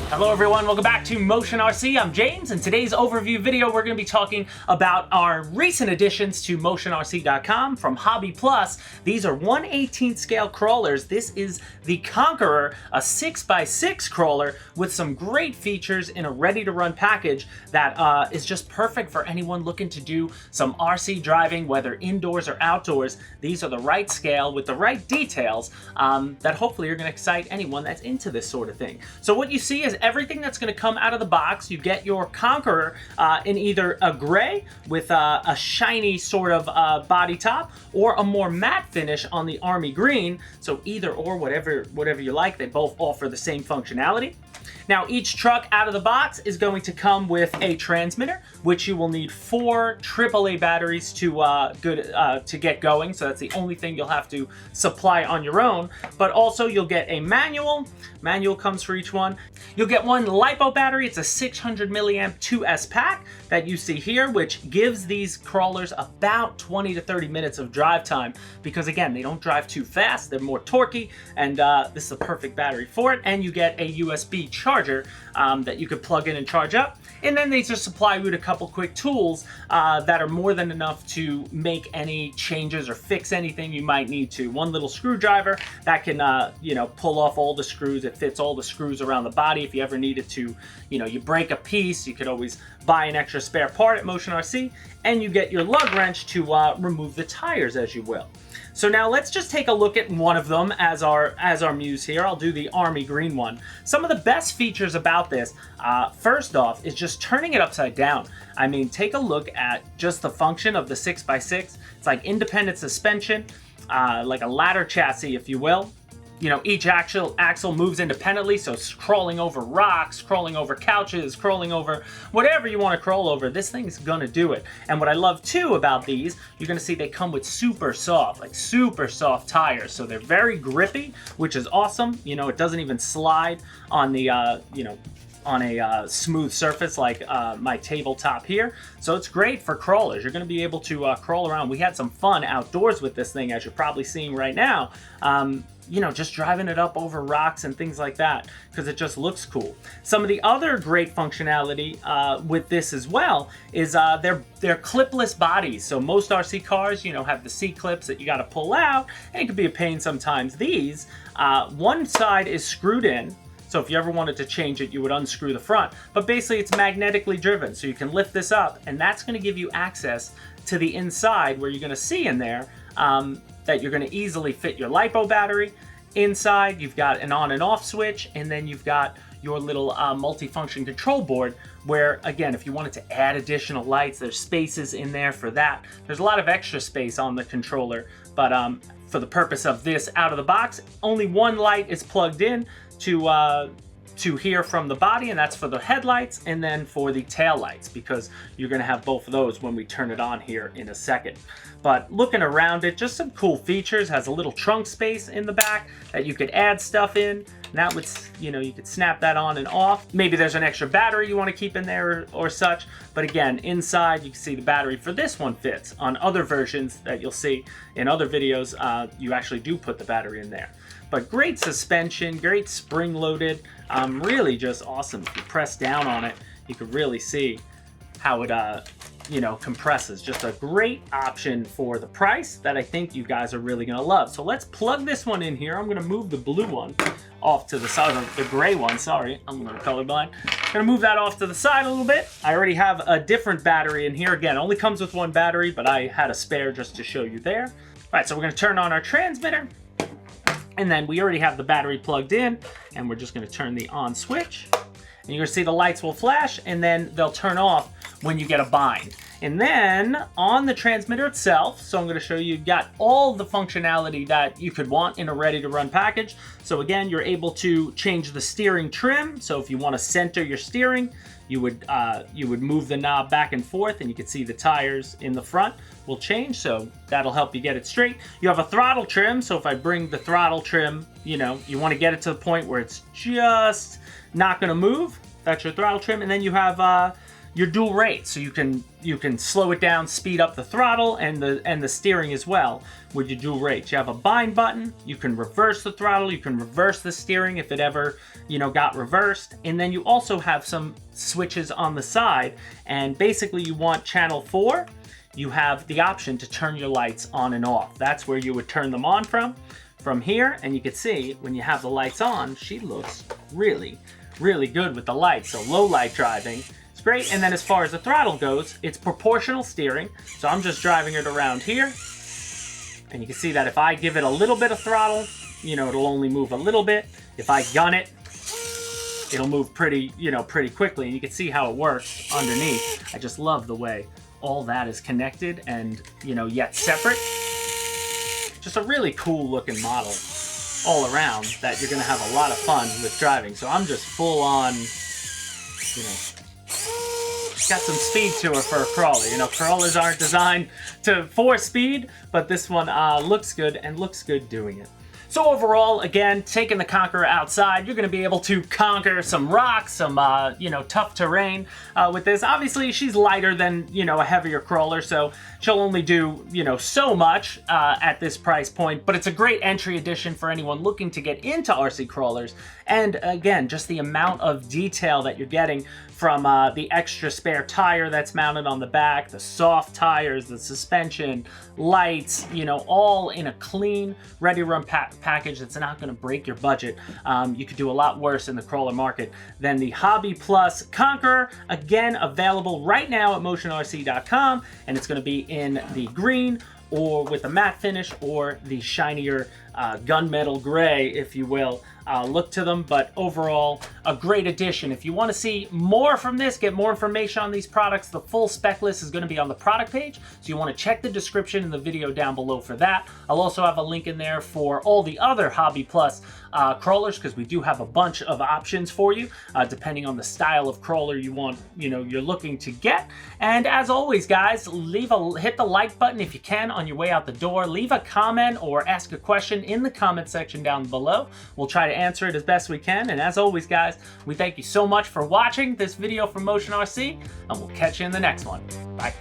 Hello everyone, welcome back to Motion RC. I'm James. In today's overview video, we're going to be talking about our recent additions to MotionRC.com from Hobby Plus. These are 1/18 scale crawlers. This is the Conqueror, a 6x6 crawler with some great features in a ready-to-run package that is just perfect for anyone looking to do some RC driving, whether indoors or outdoors. These are the right scale with the right details that hopefully are going to excite anyone that's into this sort of thing. So what you see is everything that's going to come out of the box. You get your Conqueror in either a gray with a shiny sort of body top, or a more matte finish on the army green. So either or, whatever you like. They both offer the same functionality. Now, each truck out of the box is going to come with a transmitter, which you will need 4 AAA batteries to get going. So that's the only thing you'll have to supply on your own. But also, you'll get a manual. Manual comes for each one. You'll get one LiPo battery. It's a 600 milliamp 2S pack that you see here, which gives these crawlers about 20 to 30 minutes of drive time. Because again, they don't drive too fast. They're more torquey, and this is the perfect battery for it. And you get a USB charger that you could plug in and charge up. And then they just supply you with a couple quick tools that are more than enough to make any changes or fix anything you might need to. One little screwdriver that can, pull off all the screws. It fits all the screws around the body. If you ever needed to, you break a piece, you could always buy an extra spare part at Motion RC, and you get your lug wrench to remove the tires as you will. So now let's just take a look at one of them as our muse here. I'll do the army green one. Some of the best features about this, first off, is just turning it upside down. I mean, take a look at just the function of the 6x6. It's like independent suspension, like a ladder chassis, if you will. Each axle moves independently, so it's crawling over rocks, crawling over couches, crawling over whatever you want to crawl over. This thing's gonna do it. And what I love too about these, you're gonna see they come with super soft tires. So they're very grippy, which is awesome. It doesn't even slide on the, on a smooth surface like my tabletop here. So it's great for crawlers. You're going to be able to crawl around. We had some fun outdoors with this thing, as you're probably seeing right now. Just driving it up over rocks and things like that, because it just looks cool. Some of the other great functionality with this as well is they're clipless bodies. So most RC cars, have the C-clips that you got to pull out, and it could be a pain sometimes. These, one side is screwed in. So if you ever wanted to change it, you would unscrew the front. But basically, it's magnetically driven. So you can lift this up, and that's going to give you access to the inside, where you're going to see in there that you're going to easily fit your LiPo battery. Inside, you've got an on and off switch, and then you've got your little multifunction control board, where, again, if you wanted to add additional lights, there's spaces in there for that. There's a lot of extra space on the controller, but for the purpose of this out of the box, only one light is plugged in to hear from the body, and that's for the headlights, and then for the tail lights, because you're going to have both of those when we turn it on here in a second. But looking around it, just some cool features. Has a little trunk space in the back that you could add stuff in. And that would, you could snap that on and off. Maybe there's an extra battery you want to keep in there or such. But again, inside you can see the battery for this one fits. On other versions that you'll see in other videos, you actually do put the battery in there. But great suspension, great spring-loaded, really just awesome. If you press down on it, you can really see how it, compresses. Just a great option for the price that I think you guys are really gonna love. So let's plug this one in here. I'm gonna move the blue one off to the side, the gray one, sorry, I'm a little colorblind. Gonna move that off to the side a little bit. I already have a different battery in here. Again, it only comes with one battery, but I had a spare just to show you there. All right, so we're gonna turn on our transmitter. And then we already have the battery plugged in, and we're just going to turn the on switch. And you're going to see the lights will flash, and then they'll turn off when you get a bind. And then on the transmitter itself, so I'm going to show you, you've got all the functionality that you could want in a ready-to-run package. So again, you're able to change the steering trim. So if you want to center your steering, you would move the knob back and forth, and you can see the tires in the front will change, so that'll help you get it straight. You have a throttle trim, so if I bring the throttle trim, you want to get it to the point where it's just not going to move. That's your throttle trim. And then you have your dual rate, so you can slow it down, speed up the throttle and the steering as well with your dual rates. You have a bind button, you can reverse the throttle, you can reverse the steering if it ever, you know, got reversed, and then you also have some switches on the side, and basically you want channel 4, you have the option to turn your lights on and off. That's where you would turn them on from here, and you can see when you have the lights on, she looks really good with the lights. So low light driving, great. And then as far as the throttle goes, it's proportional steering. So I'm just driving it around here. And you can see that if I give it a little bit of throttle, you know, it'll only move a little bit. If I gun it, it'll move pretty quickly. And you can see how it works underneath. I just love the way all that is connected and, you know, yet separate. Just a really cool looking model all around that you're gonna have a lot of fun with driving. So I'm just full on, you know, got some speed to her for a crawler. You know, crawlers aren't designed for speed, but this one looks good and looks good doing it. So overall, again, taking the Conqueror outside, you're going to be able to conquer some rocks, some, you know, tough terrain with this. Obviously, she's lighter than, you know, a heavier crawler, so she'll only do, you know, so much at this price point, but it's a great entry addition for anyone looking to get into RC crawlers. And again, just the amount of detail that you're getting from the extra spare tire that's mounted on the back, the soft tires, the suspension, lights, you know, all in a clean, ready-to-run package that's not going to break your budget. You could do a lot worse in the crawler market than the Hobby Plus Conqueror. Again, available right now at motionrc.com, and it's going to be in the green or with a matte finish or the shinier gunmetal gray, if you will. Look to them, but overall, a great addition. If you want to see more from this, get more information on these products, the full spec list is going to be on the product page, so you want to check the description in the video down below for that. I'll also have a link in there for all the other Hobby Plus crawlers, because we do have a bunch of options for you, depending on the style of crawler you want, you know, you're looking to get. And as always, guys, hit the like button if you can on your way out the door. Leave a comment or ask a question in the comment section down below. We'll try to answer it as best we can. And as always, guys, we thank you so much for watching this video from Motion RC, and we'll catch you in the next one. Bye.